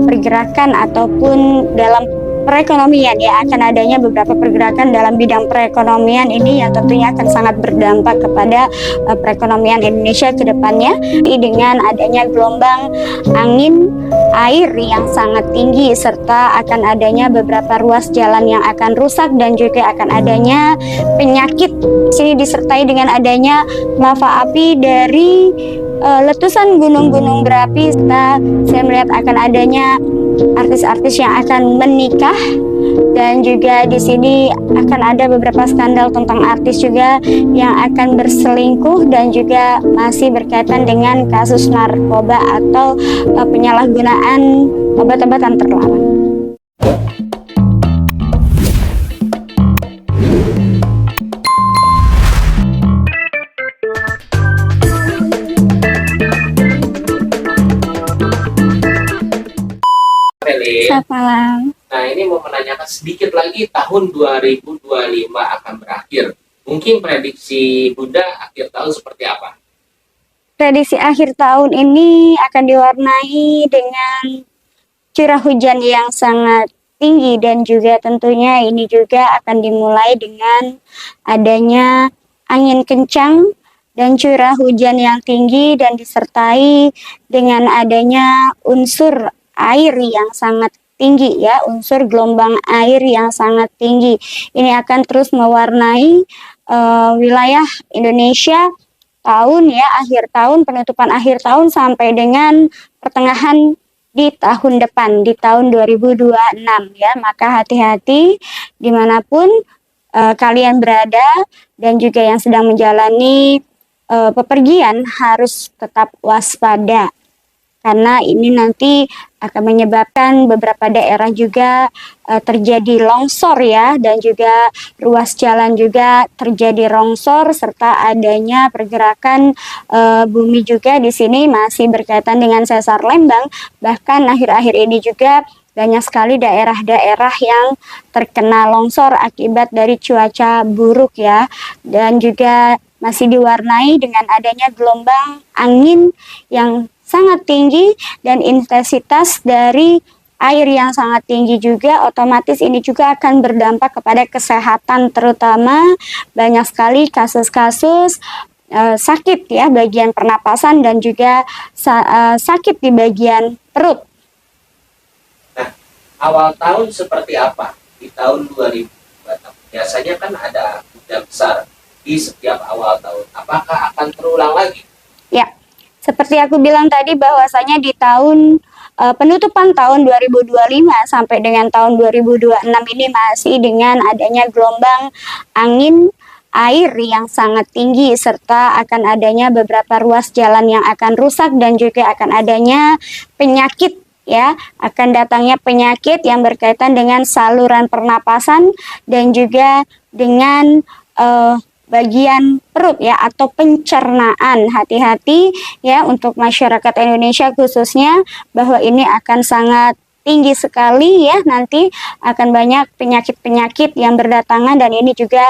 pergerakan ataupun dalam perekonomian ya, akan adanya beberapa pergerakan dalam bidang perekonomian ini yang tentunya akan sangat berdampak kepada perekonomian Indonesia ke depannya dengan adanya gelombang angin air yang sangat tinggi serta akan adanya beberapa ruas jalan yang akan rusak dan juga akan adanya penyakit. Sini disertai dengan adanya lava api dari letusan gunung-gunung berapi serta saya melihat akan adanya artis-artis yang akan menikah dan juga di sini akan ada beberapa skandal tentang artis juga yang akan berselingkuh dan juga masih berkaitan dengan kasus narkoba atau penyalahgunaan obat-obatan terlarang. Selamat malam. Nah, ini mau menanyakan sedikit lagi, tahun 2025 akan berakhir. Mungkin prediksi Bunda akhir tahun seperti apa? Prediksi akhir tahun ini akan diwarnai dengan curah hujan yang sangat tinggi dan juga tentunya ini juga akan dimulai dengan adanya angin kencang dan curah hujan yang tinggi dan disertai dengan adanya unsur air yang sangat tinggi ya, unsur gelombang air yang sangat tinggi. Ini akan terus mewarnai wilayah Indonesia tahun ya, akhir tahun, penutupan akhir tahun sampai dengan pertengahan di tahun depan, di tahun 2026 ya. Maka hati-hati dimanapun kalian berada dan juga yang sedang menjalani pepergian harus tetap waspada. Karena ini nanti akan menyebabkan beberapa daerah juga terjadi longsor ya, dan juga ruas jalan juga terjadi longsor serta adanya pergerakan bumi juga di sini masih berkaitan dengan sesar Lembang. Bahkan akhir-akhir ini juga banyak sekali daerah-daerah yang terkena longsor akibat dari cuaca buruk ya, dan juga masih diwarnai dengan adanya gelombang angin yang sangat tinggi dan intensitas dari air yang sangat tinggi juga, otomatis ini juga akan berdampak kepada kesehatan, terutama banyak sekali kasus-kasus sakit ya, bagian pernapasan dan juga sakit di bagian perut. Nah, awal tahun seperti apa di tahun 2026? Biasanya kan ada hujan besar di setiap awal tahun. Apakah akan terulang lagi? Ya, seperti aku bilang tadi bahwasanya di tahun penutupan tahun 2025 sampai dengan tahun 2026 ini masih dengan adanya gelombang angin air yang sangat tinggi serta akan adanya beberapa ruas jalan yang akan rusak dan juga akan adanya penyakit ya, akan datangnya penyakit yang berkaitan dengan saluran pernapasan dan juga dengan bagian perut ya atau pencernaan. Hati-hati ya untuk masyarakat Indonesia khususnya, bahwa ini akan sangat tinggi sekali ya, nanti akan banyak penyakit-penyakit yang berdatangan dan ini juga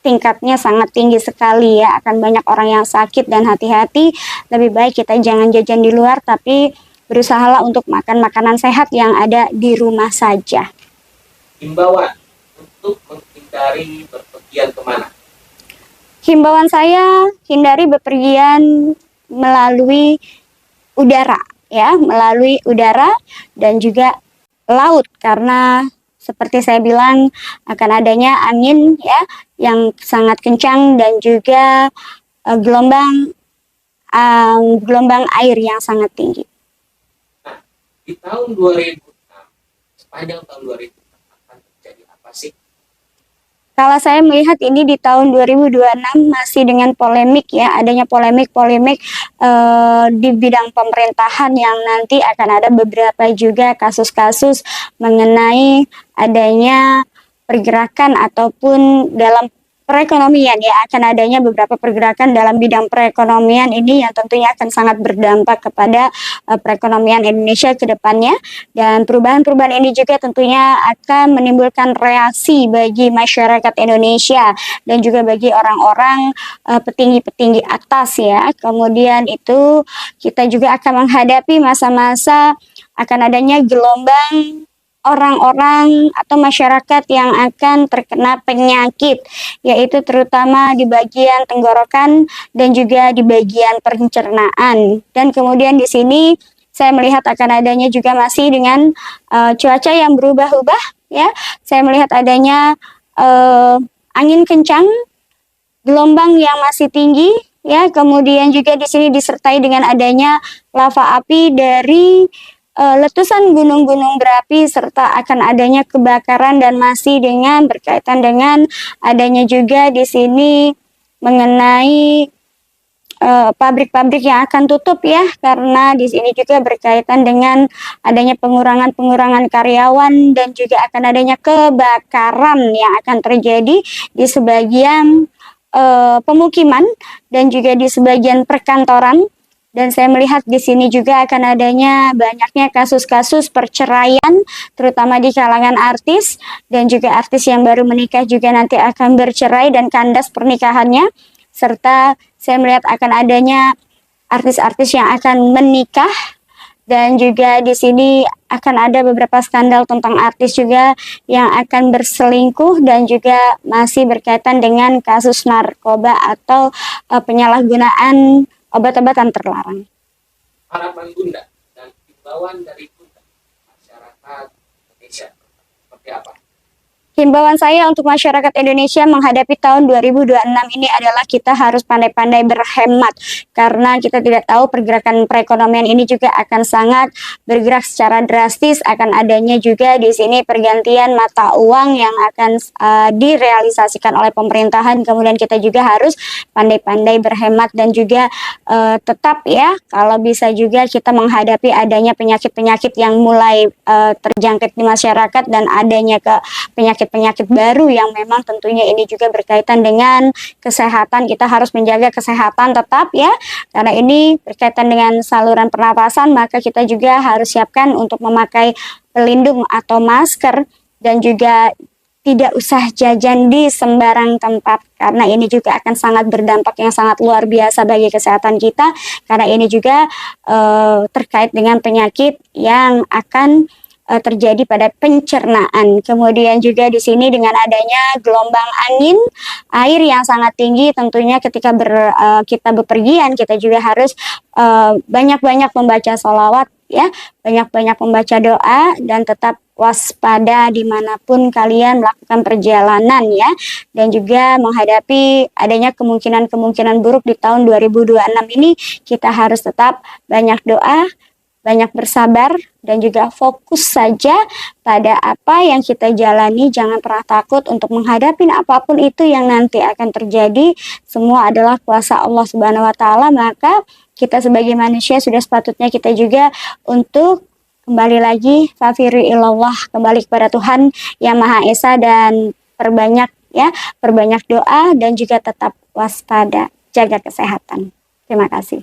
tingkatnya sangat tinggi sekali ya, akan banyak orang yang sakit dan hati-hati, lebih baik kita jangan jajan di luar tapi berusahalah untuk makan makanan sehat yang ada di rumah saja. Himbauan untuk menghindari berpergian kemana? Himbauan saya, hindari bepergian melalui udara ya, melalui udara dan juga laut, karena seperti saya bilang akan adanya angin ya yang sangat kencang dan juga gelombang air yang sangat tinggi. Nah, di tahun 2006, sepanjang tahun 2006 akan terjadi apa sih? Kalau saya melihat ini di tahun 2026 masih dengan polemik ya, adanya polemik-polemik di bidang pemerintahan yang nanti akan ada beberapa juga kasus-kasus mengenai adanya pergerakan ataupun dalam perekonomian ya, akan adanya beberapa pergerakan dalam bidang perekonomian ini yang tentunya akan sangat berdampak kepada perekonomian Indonesia ke depannya, dan perubahan-perubahan ini juga tentunya akan menimbulkan reaksi bagi masyarakat Indonesia dan juga bagi orang-orang petinggi-petinggi atas ya. Kemudian itu kita juga akan menghadapi masa-masa akan adanya gelombang orang-orang atau masyarakat yang akan terkena penyakit, yaitu terutama di bagian tenggorokan dan juga di bagian pencernaan. Dan kemudian di sini saya melihat akan adanya juga masih dengan cuaca yang berubah-ubah, ya. Saya melihat adanya angin kencang, gelombang yang masih tinggi, ya. Kemudian juga di sini disertai dengan adanya lava api dari letusan gunung-gunung berapi, serta akan adanya kebakaran, dan masih dengan berkaitan dengan adanya juga di sini mengenai pabrik-pabrik yang akan tutup, ya, karena di sini juga berkaitan dengan adanya pengurangan karyawan, dan juga akan adanya kebakaran yang akan terjadi di sebagian pemukiman dan juga di sebagian perkantoran. Dan saya melihat di sini juga akan adanya banyaknya kasus-kasus perceraian, terutama di kalangan artis, dan juga artis yang baru menikah juga nanti akan bercerai dan kandas pernikahannya. Serta saya melihat akan adanya artis-artis yang akan menikah, dan juga di sini akan ada beberapa skandal tentang artis juga yang akan berselingkuh, dan juga masih berkaitan dengan kasus narkoba atau penyalahgunaan obat-obatan terlarang. Harapan Bunda dan himbauan dari Bunda masyarakat Indonesia seperti apa? Himbauan saya untuk masyarakat Indonesia menghadapi tahun 2026 ini adalah kita harus pandai-pandai berhemat, karena kita tidak tahu pergerakan perekonomian ini juga akan sangat bergerak secara drastis. Akan adanya juga di sini pergantian mata uang yang akan direalisasikan oleh pemerintahan. Kemudian kita juga harus pandai-pandai berhemat, dan juga tetap, ya, kalau bisa juga kita menghadapi adanya penyakit-penyakit yang mulai terjangkit di masyarakat, dan adanya penyakit baru yang memang tentunya ini juga berkaitan dengan kesehatan. Kita harus menjaga kesehatan tetap, ya, karena ini berkaitan dengan saluran pernapasan, maka kita juga harus siapkan untuk memakai pelindung atau masker, dan juga tidak usah jajan di sembarang tempat, karena ini juga akan sangat berdampak yang sangat luar biasa bagi kesehatan kita, karena ini juga terkait dengan penyakit yang akan terjadi pada pencernaan. Kemudian juga di sini dengan adanya gelombang angin, air yang sangat tinggi, tentunya ketika kita bepergian, kita juga harus banyak-banyak membaca sholawat, ya, banyak-banyak membaca doa, dan tetap waspada dimanapun kalian melakukan perjalanan, ya, dan juga menghadapi adanya kemungkinan-kemungkinan buruk di tahun 2026 ini. Kita harus tetap banyak doa, banyak bersabar, dan juga fokus saja pada apa yang kita jalani. Jangan pernah takut untuk menghadapi apapun itu yang nanti akan terjadi. Semua adalah kuasa Allah Subhanahu wa Ta'ala. Maka kita sebagai manusia sudah sepatutnya kita juga untuk kembali lagi fafiru ilallah, kembali kepada Tuhan yang Maha Esa, dan perbanyak doa, dan juga tetap waspada, jaga kesehatan. Terima kasih.